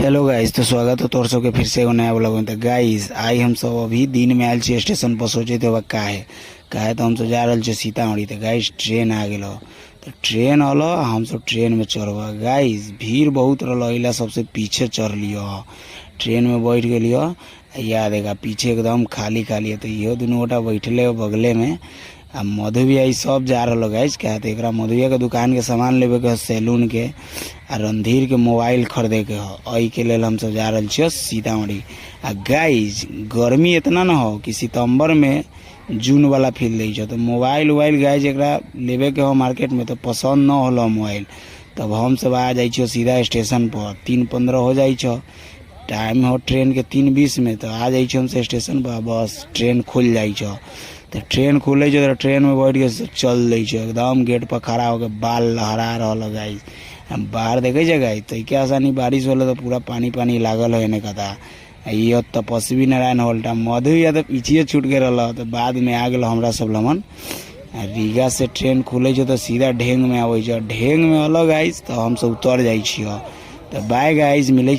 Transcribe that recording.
Hello guys, तो स्वागत है तोर सबके फिर से एगो नया ब्लॉग में। तो गाइस आई हम सब अभी दिन में आयल छी स्टेशन पर। सोचे थे काहे तो हम सब जा रहे सीतामढ़ी। तो गाइस ट्रेन आ गए, तो ट्रेन हल हम सब ट्रेन में चढ़ब। गाइस भीड़ बहुत रहा, सबसे पीछे चढ़ लियो, ट्रेन में बैठ गलियो। याद है पीछे एकदम खाली खाली है। तो इहो दोनों गोटा बैठले बगले में। आ मधु भी आई सब जा रहा गाइस। क्या तो एक मधुया के दुकान के सामान लेवे के, सैलून के आ रणधीर के मोबाइल खरीदे के है। के लेल हम सब जा रहे छे सीतामढ़ी। आ गाइस गर्मी इतना न हो कि सितंबर में जून वाला फील दै छो। तो मोबाइल वोबाइल गाइस एक लेवे के हो मार्केट में, तो पसंद न होलो मोबाइल। तब हम सब आ जाइए सीधा स्टेशन पर। 3:15 हो जाए, टाइम हो ट्रेन के 3:20 में। तो आ जाइए हम से स्टेशन पर, बस ट्रेन खुल जाए। तो ट्रेन खुले तो ट्रेन में बैठ के चल दै एकदम गेट पर खड़ा होकर बाल लहरा रहा गाइस। बाहर देखे गाइस तो क्या आसानी बारिश होल तो पूरा पानी पानी लागल है एने कथा। ये तपस्वी नारायण होल्टा मधु या तो पीछे छूट के रहा। तो बाद में आ गए हमरा सब लमन। रीगा से ट्रेन खुले तो सीधा ढेंग में आवे। ढेंग में अलग गाइस, तो हम सब उतर जाइए। तो बाय गाइस, मिले।